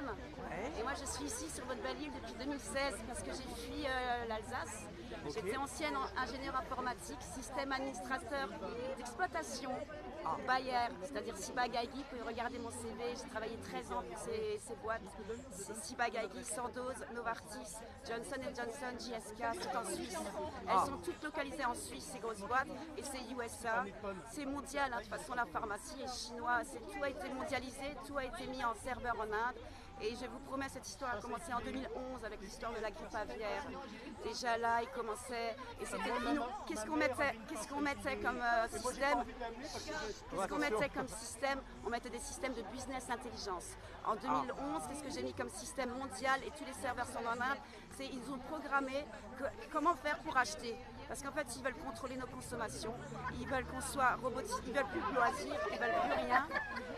Dames. Ouais. Et moi, je suis ici sur votre belle île depuis 2016 parce que j'ai fui l'Alsace. J'étais ancienne ingénieure informatique, système administrateur d'exploitation. Bayer, c'est-à-dire Ciba-Geigy, vous pouvez regarder mon CV, j'ai travaillé 13 ans pour ces boîtes, Ciba-Geigy, Sandoz, Novartis, Johnson & Johnson, GSK, tout en Suisse. Elles sont toutes localisées en Suisse, ces grosses boîtes, et c'est USA, c'est mondial, hein. De toute façon la pharmacie est chinoise, tout a été mondialisé, tout a été mis en serveur en Inde. Et je vous promets, cette histoire a commencé en 2011 avec l'histoire de la grippe aviaire. Déjà là, il commençait, et c'était qu'est-ce qu'on mettait comme système? Qu'est-ce qu'on mettait comme système? On mettait des systèmes de business intelligence. En 2011, qu'est-ce que j'ai mis comme système mondial, et tous les serveurs sont en Inde, c'est ils ont programmé comment faire pour acheter. Parce qu'en fait, ils veulent contrôler nos consommations, ils veulent qu'on soit robotisé, ils veulent plus de loisirs, ils veulent plus rien.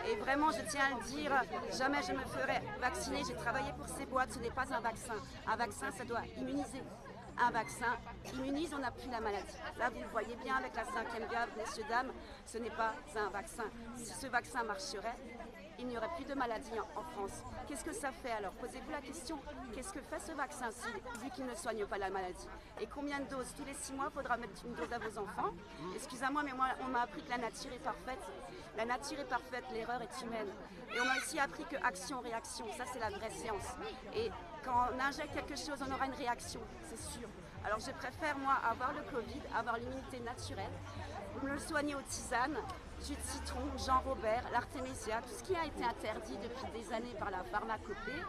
Et vraiment, je tiens à le dire, jamais je me ferai vacciner. J'ai travaillé pour ces boîtes, ce n'est pas un vaccin. Un vaccin, ça doit immuniser. Un vaccin immunise, on n'a plus la maladie. Là, vous le voyez bien avec la 5e vague, messieurs, dames, ce n'est pas un vaccin. Si ce vaccin marcherait, il n'y aurait plus de maladie en France. Qu'est-ce que ça fait alors? Posez-vous la question, qu'est-ce que fait ce vaccin-ci, vu qu'il ne soigne pas la maladie? Et combien de doses? Tous les 6 mois, il faudra mettre une dose à vos enfants. Excusez-moi, mais moi, on m'a appris que la nature est parfaite. La nature est parfaite, l'erreur est humaine. Et on m'a aussi appris que action-réaction, ça c'est la vraie science. Et quand on injecte quelque chose, on aura une réaction, c'est sûr. Alors je préfère, moi, avoir le Covid, avoir l'immunité naturelle, me le soigner aux tisanes, jus de citron, Jean Robert, l'artémisia, tout ce qui a été interdit depuis des années par la pharmacopée,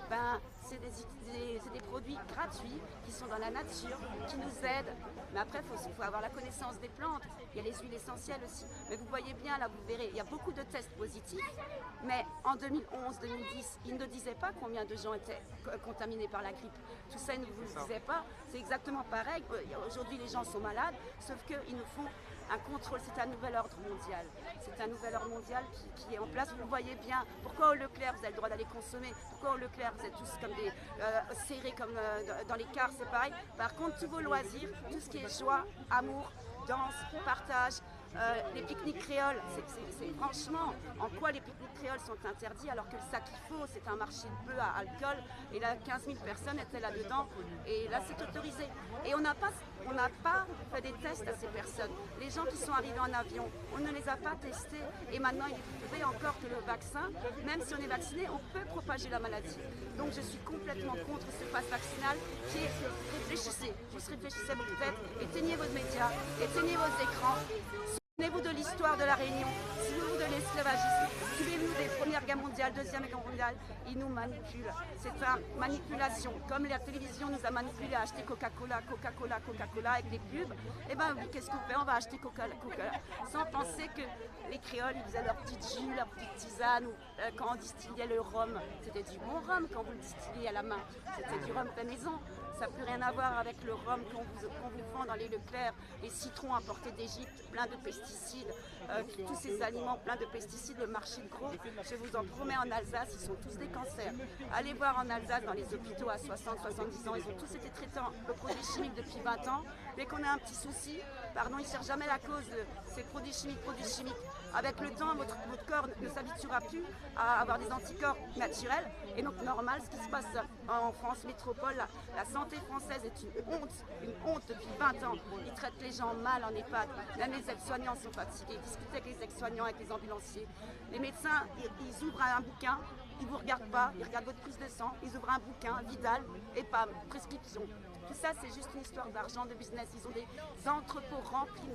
ben, c'est des produits gratuits qui sont dans la nature, qui nous aident. Mais après, il faut avoir la connaissance des plantes. Il y a les huiles essentielles aussi. Mais vous voyez bien, là, vous verrez, il y a beaucoup de tests positifs. Mais en 2011-2010, ils ne disaient pas combien de gens étaient contaminés par la grippe. Tout ça, ils ne vous le disaient pas. C'est exactement pareil. Aujourd'hui, les gens sont malades, sauf qu'ils nous font un contrôle. C'est un nouvel ordre mondial. C'est un nouvel ordre mondial qui est en place. Vous le voyez bien. Pourquoi au Leclerc, vous avez le droit d'aller consommer? Pourquoi au Leclerc, vous êtes tous comme des serrés comme dans les cars, c'est pareil. Par contre, tous vos loisirs, tout ce qui est joie, amour, danse, partage, les pique-niques créoles, c'est franchement, en quoi les pique-niques créoles sont interdits alors que le sac qu'il faut, c'est un marché de bœufs à alcool, et là 15 000 personnes étaient là-dedans, et là c'est autorisé. Et on n'a pas fait des tests à ces personnes. Les gens qui sont arrivés en avion, on ne les a pas testés, et maintenant il est prouvé encore que le vaccin, même si on est vacciné, on peut propager la maladie. Donc je suis complètement contre ce pass vaccinal qui est réfléchissez, juste réfléchissez à votre tête, éteignez vos médias, éteignez vos écrans. Souvenez-vous de l'histoire de la Réunion, souvenez-vous de l'esclavagisme, souvenez-vous des Premières Guerres mondiales, Deuxième Guerre mondiale, ils nous manipulent. C'est une manipulation. Comme la télévision nous a manipulés à acheter Coca-Cola, Coca-Cola, Coca-Cola avec des pubs, et bien qu'est-ce qu'on fait? On va acheter Coca-Cola, sans penser que les créoles, ils faisaient leur petite jus, leur petite tisane, ou quand on distillait le rhum, c'était du bon rhum quand vous le distilliez à la main, c'était du rhum fait maison. Ça n'a plus rien à voir avec le rhum qu'on vous vend dans les Leclerc, les citrons importés d'Égypte, plein de pesticides, tous ces aliments pleins de pesticides, le marché de gros, je vous en promets, en Alsace, ils sont tous des cancers. Allez voir en Alsace, dans les hôpitaux à 60-70 ans, ils ont tous été traités aux produits chimiques depuis 20 ans. Dès qu'on a un petit souci, pardon, ils ne cherchent jamais la cause de ces produits chimiques, Avec le temps, votre corps ne s'habituera plus à avoir des anticorps naturels. Et donc, normal, ce qui se passe en France métropole, la santé française est une honte depuis 20 ans. Ils traitent les gens mal en EHPAD. Même les aides-soignants sont fatigués. Discutez avec les aides-soignants, avec les ambulanciers. Les médecins, ils ouvrent un bouquin, ils ne vous regardent pas, ils regardent votre prise de sang, ils ouvrent un bouquin, Vidal, et pam, prescription. Tout ça, c'est juste une histoire d'argent, de business. Ils ont des entrepôts remplis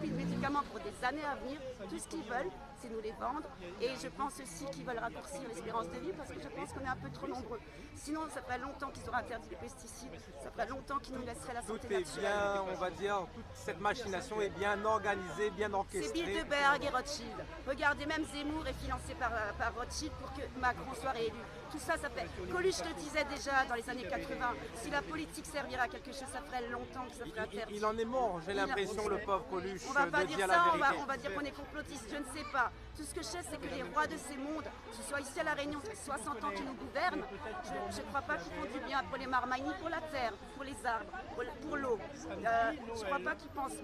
de médicaments pour des années à venir. Tout ce qu'ils veulent, c'est nous les vendre. Et je pense aussi qu'ils veulent raccourcir l'espérance de vie parce que je pense qu'on est un peu trop nombreux. Sinon, ça ferait longtemps qu'ils auraient interdit les pesticides. Ça ferait longtemps qu'ils nous laisseraient la santé naturelle. Tout est bien, on va dire, toute cette machination est bien organisée, bien orchestrée. C'est Bilderberg et Rothschild. Regardez, même Zemmour est financé par Rothschild pour que Macron soit réélu. Tout ça, ça fait. Coluche le disait déjà dans les années 80. Si la politique servirait à quelque chose, ça ferait longtemps que ça ferait interdit. Il en est mort, j'ai l'impression, le pauvre Coluche. On va pas dire ça, on va dire qu'on est complotiste, je ne sais pas. pas. Tout ce que je sais, c'est que les rois de ces mondes, que ce soit ici à La Réunion, ça fait 60 ans qu'ils nous gouvernent, je ne crois pas qu'ils font du bien pour les marmailles, ni pour la terre, pour les arbres, pour l'eau. Je ne crois pas qu'ils pensent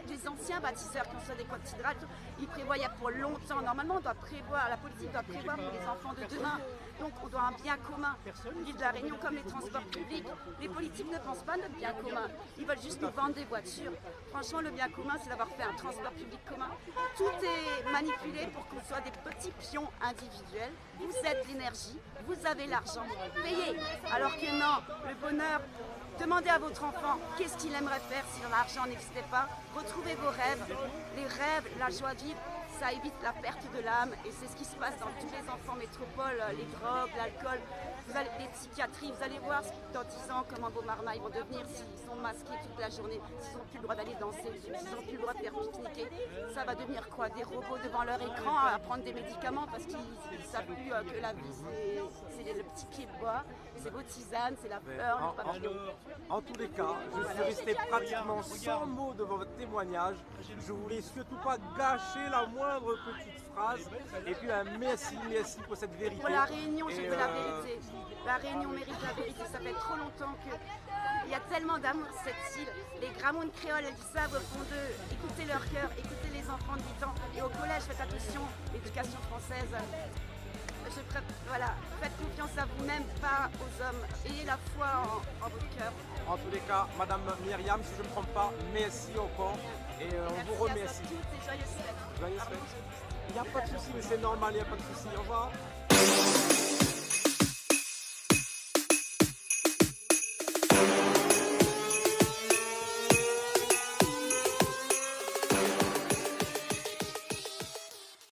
les anciens bâtisseurs qui ont fait des cathédrales, ils prévoyaient pour longtemps. Normalement, la politique doit prévoir pour les enfants de demain. Donc on doit un bien commun. L'île de La Réunion, comme les transports publics, les politiques ne pensent pas à notre bien commun. Ils veulent juste nous vendre des voitures. Franchement, le bien commun, c'est d'avoir fait un transport public commun. Tout est manipulé pour qu'on soit des petits pions individuels. Vous êtes l'énergie, vous avez l'argent, payez. Alors que non, le bonheur, demandez à votre enfant qu'est-ce qu'il aimerait faire si l'argent n'existait pas. Retrouvez vos rêves. Les rêves, la joie de vivre, ça évite la perte de l'âme et c'est ce qui se passe dans tous les enfants métropoles, les drogues, l'alcool, les psychiatries. Vous allez voir dans 10 ans comment vos marmailles vont devenir s'ils sont masqués toute la journée, s'ils n'ont plus le droit d'aller danser, s'ils n'ont plus le droit de faire pique-niquer. Ça va devenir quoi? Des robots devant leur écran à prendre des médicaments parce qu'ils ne savent plus que la vie c'est le petit pied de bois, c'est vos tisanes, c'est la fleur, le papillon. En tous les cas, je suis resté pratiquement sans mots devant votre témoignage. Je voulais surtout pas gâcher la moindre petite phrase. Et puis un merci pour cette vérité. Pour La Réunion, je veux la vérité. La Réunion mérite la vérité. Ça fait trop longtemps qu'il y a tellement d'amour sur cette île. Les grammones créoles, elles savent au fond d'eux. Écoutez leur cœur, écoutez les enfants de 8 ans. Et au collège, faites attention, l'éducation française. Voilà, faites confiance à vous-même, pas aux hommes. Ayez la foi en votre cœur. En tous les cas, Madame Myriam, si je ne me trompe pas, merci encore. Et on vous remercie. Merci à toutes et joyeuses fêtes. Joyeuses fêtes. Il n'y a pas de souci, mais c'est normal, il n'y a pas de souci. Au revoir.